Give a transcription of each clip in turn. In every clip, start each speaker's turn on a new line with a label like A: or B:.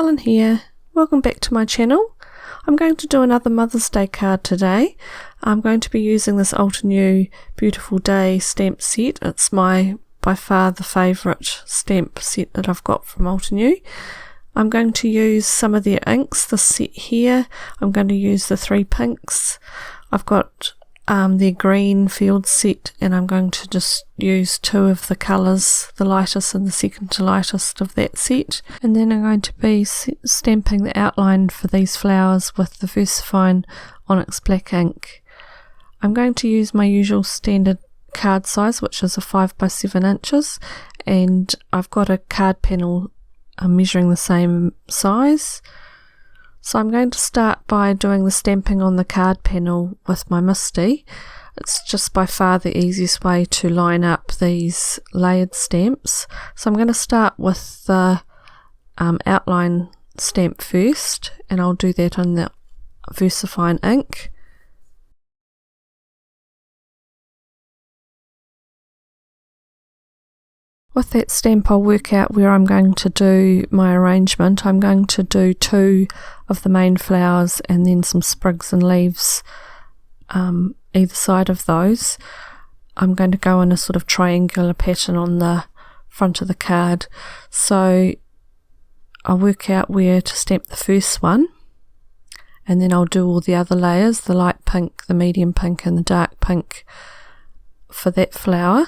A: Helen here. Welcome back to my channel. I'm going to do another Mother's Day card today. I'm going to be using this Altenew Beautiful Day stamp set. It's my by far the favourite stamp set that I've got from Altenew. I'm going to use some of their inks, this set here. I'm going to use the 3 pinks. I've got their green field set, and I'm going to just use 2 of the colours, the lightest and the second to lightest of that set. And then I'm going to be stamping the outline for these flowers with the VersaFine Onyx Black ink. I'm going to use my usual standard card size, which is a 5 by 7 inches, and I've got a card panel measuring the same size. So I'm going to start by doing the stamping on the card panel with my MISTI. It's just by far the easiest way to line up these layered stamps. So I'm going to start with the outline stamp first, and I'll do that on the VersaFine ink. With that stamp, I'll work out where I'm going to do my arrangement. I'm going to do 2 of the main flowers and then some sprigs and leaves either side of those. I'm going to go in a sort of triangular pattern on the front of the card. So I'll work out where to stamp the first one, and then I'll do all the other layers, the light pink, the medium pink and the dark pink for that flower.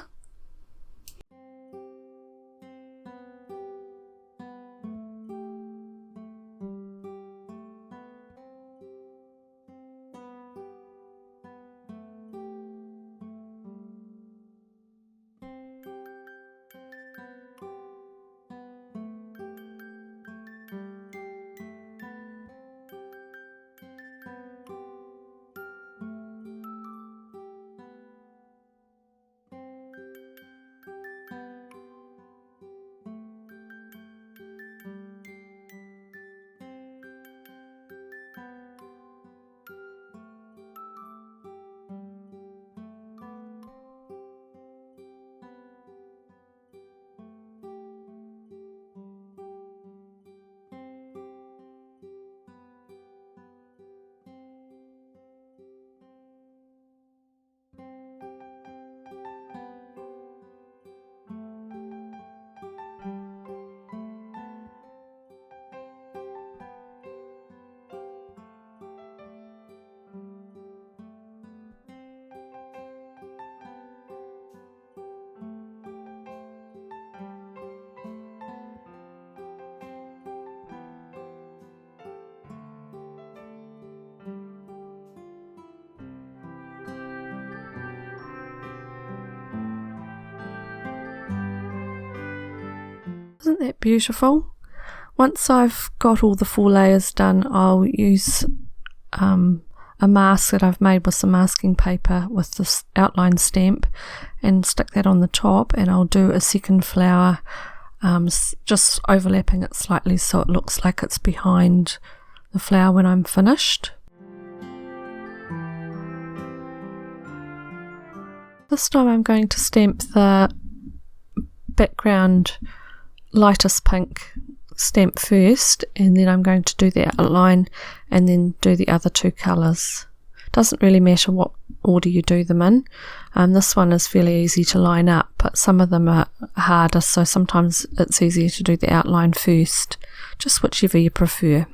A: Isn't that beautiful? Once I've got all the 4 layers done, I'll use a mask that I've made with some masking paper with this outline stamp and stick that on the top, and I'll do a second flower just overlapping it slightly so it looks like it's behind the flower when I'm finished. This time I'm going to stamp the background lightest pink stamp first, and then I'm going to do the outline and then do the other 2 colours. Doesn't really matter what order you do them in. This one is fairly easy to line up, but some of them are harder, so sometimes it's easier to do the outline first, just whichever you prefer.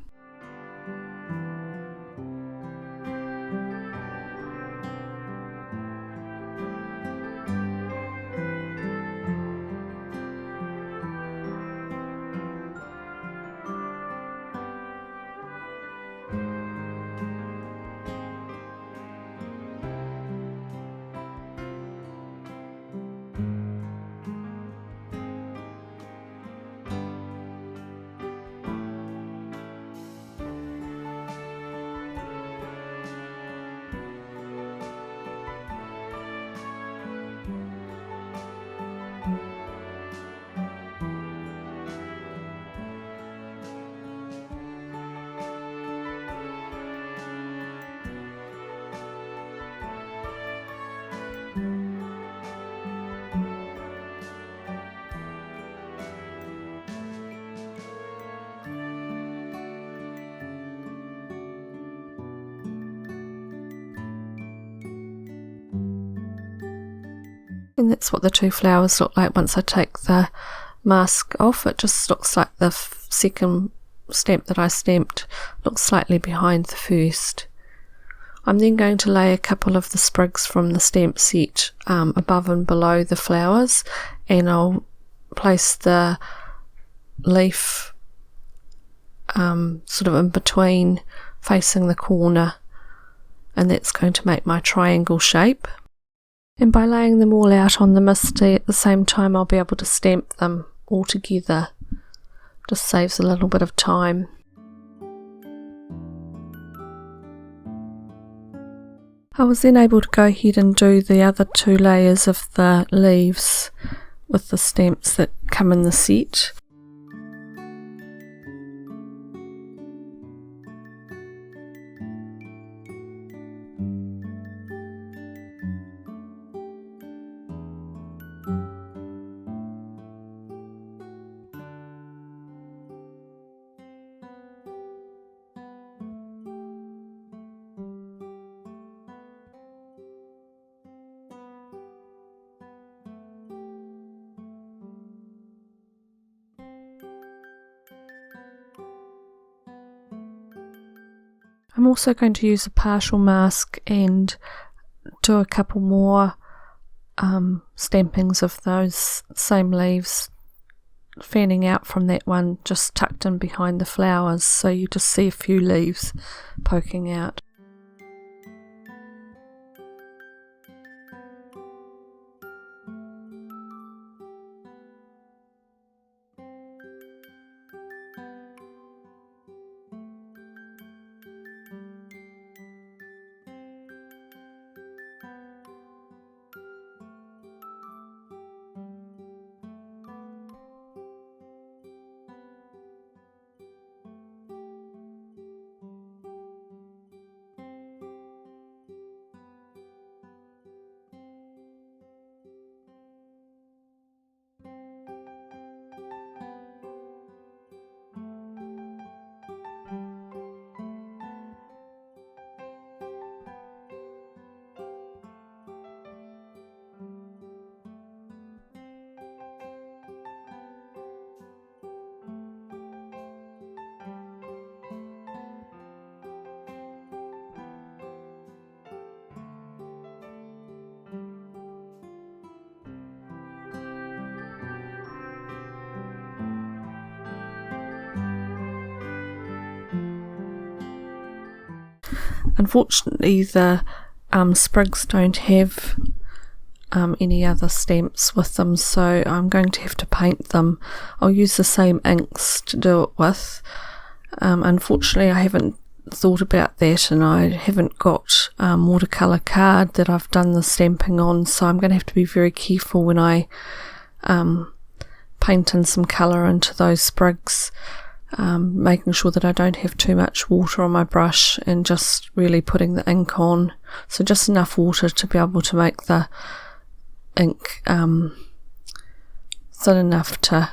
A: And that's what the two flowers look like once I take the mask off. It just looks like the second stamp that I stamped looks slightly behind the first. I'm then going to lay a couple of the sprigs from the stamp set above and below the flowers, and I'll place the leaf sort of in between, facing the corner, and that's going to make my triangle shape. And by laying them all out on the misty at the same time, I'll be able to stamp them all together. Just saves a little bit of time. I was then able to go ahead and do the other two layers of the leaves with the stamps that come in the set. I'm also going to use a partial mask and do a couple more stampings of those same leaves, fanning out from that one just tucked in behind the flowers, so you just see a few leaves poking out. Unfortunately, the sprigs don't have any other stamps with them, so I'm going to have to paint them. I'll use the same inks to do it with. Unfortunately, I haven't thought about that, and I haven't got watercolour card that I've done the stamping on, so I'm going to have to be very careful when I paint in some colour into those sprigs. Making sure that I don't have too much water on my brush and just really putting the ink on, so just enough water to be able to make the ink thin enough to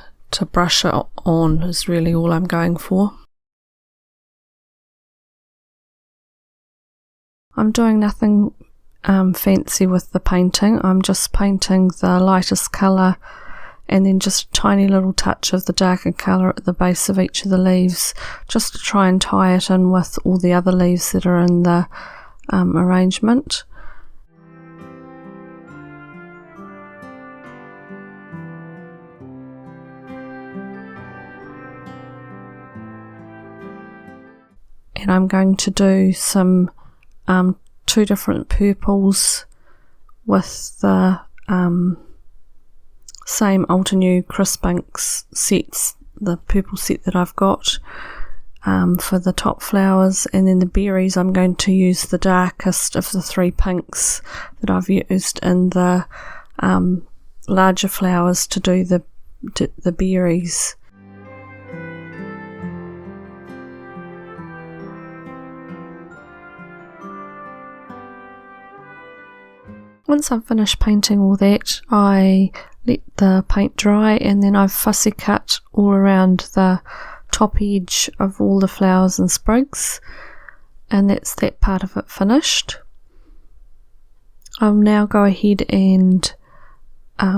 A: brush it on is really all I'm going for. I'm doing nothing fancy with the painting. I'm just painting the lightest colour and then just a tiny little touch of the darker colour at the base of each of the leaves, just to try and tie it in with all the other leaves that are in the arrangement. And I'm going to do some two different purples with the same Altenew Crisp Inks sets, the purple set that I've got for the top flowers, and then the berries I'm going to use the darkest of the three pinks that I've used in the larger flowers to do the berries. Once I've finished painting all that, I let the paint dry, and then I've fussy cut all around the top edge of all the flowers and sprigs, and that's that part of it finished. I'll now go ahead and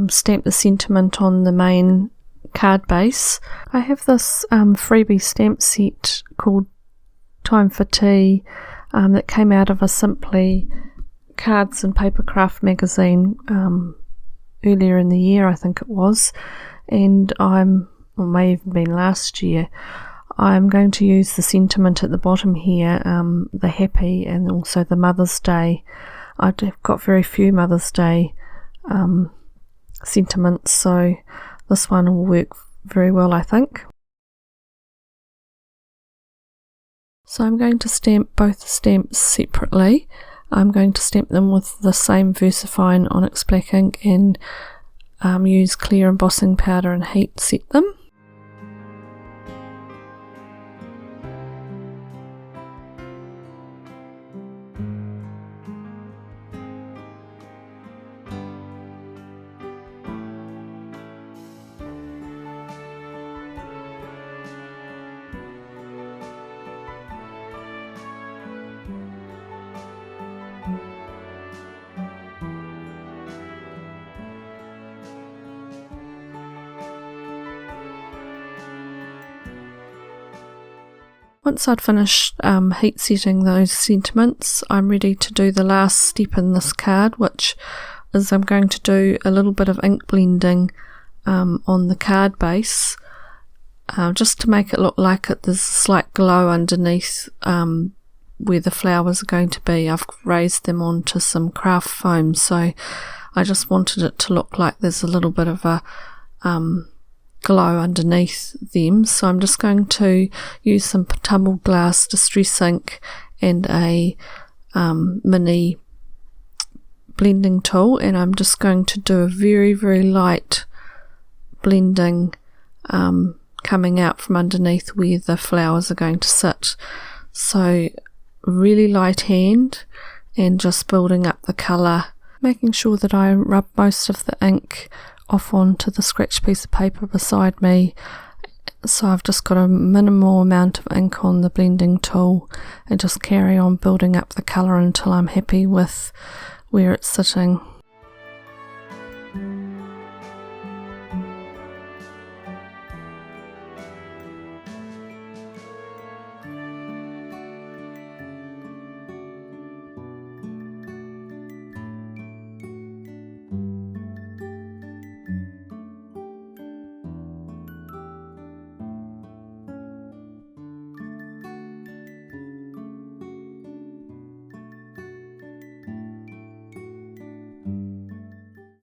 A: stamp the sentiment on the main card base. I have this freebie stamp set called Time for Tea that came out of a Simply Cards and Papercraft magazine earlier in the year, I think it was, and or may have been last year. I'm going to use the sentiment at the bottom here, the happy, and also the Mother's Day. I've got very few Mother's Day sentiments, so this one will work very well, I think. So I'm going to stamp both the stamps separately. I'm going to stamp them with the same VersaFine Onyx Black ink and use clear embossing powder and heat set them. Once I'd finished heat setting those sentiments, I'm ready to do the last step in this card, which is I'm going to do a little bit of ink blending on the card base, just to make it look like there's a slight glow underneath where the flowers are going to be. I've raised them onto some craft foam, so I just wanted it to look like there's a little bit of a glow underneath them. So I'm just going to use some tumbled glass distress ink and a mini blending tool, and I'm just going to do a very, very light blending coming out from underneath where the flowers are going to sit. So really light hand and just building up the colour, making sure that I rub most of the ink off onto the scratch piece of paper beside me. So I've just got a minimal amount of ink on the blending tool and just carry on building up the colour until I'm happy with where it's sitting.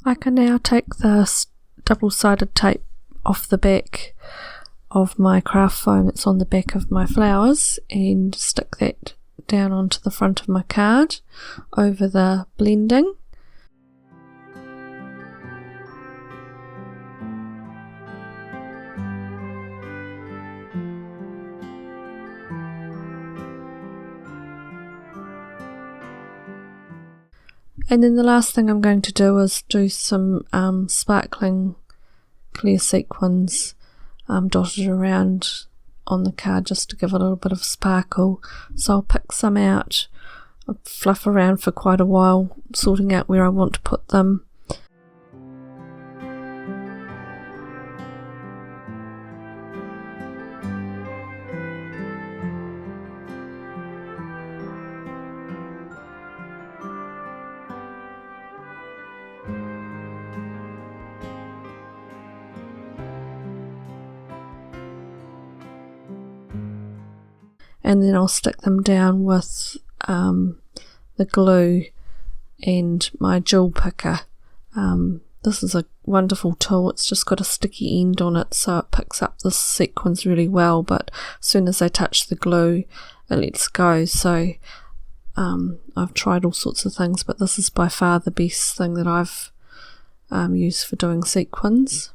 A: I can now take the double-sided tape off the back of my craft foam that's on the back of my flowers and stick that down onto the front of my card over the blending. And then the last thing I'm going to do is do some sparkling clear sequins dotted around on the card just to give it a little bit of sparkle. So I'll pick some out, I'll fluff around for quite a while, sorting out where I want to put them. And then I'll stick them down with the glue and my jewel picker. This is a wonderful tool. It's just got a sticky end on it, so it picks up the sequins really well, but as soon as I touch the glue it lets go. So I've tried all sorts of things, but this is by far the best thing that I've used for doing sequins.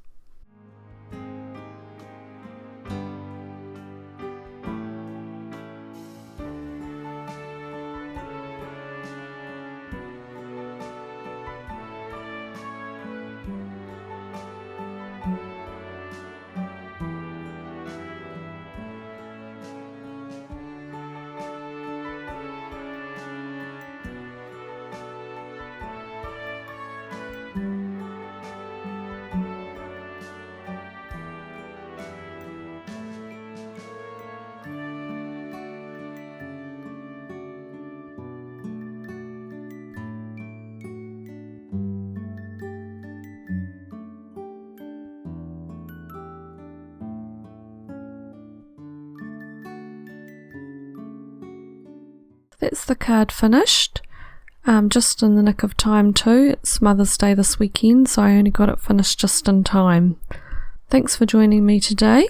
A: that's the card finished. Just in the nick of time too. It's Mother's Day this weekend, so I only got it finished just in time. Thanks for joining me today.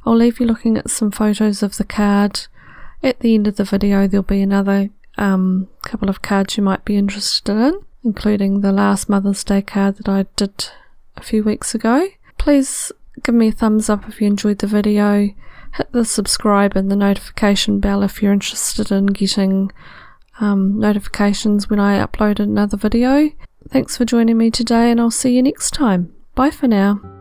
A: I'll leave you looking at some photos of the card. At the end of the video there'll be another couple of cards you might be interested in, including the last Mother's Day card that I did a few weeks ago. Please give me a thumbs up if you enjoyed the video. Hit the subscribe and the notification bell if you're interested in getting notifications when I upload another video. Thanks for joining me today, and I'll see you next time. Bye for now.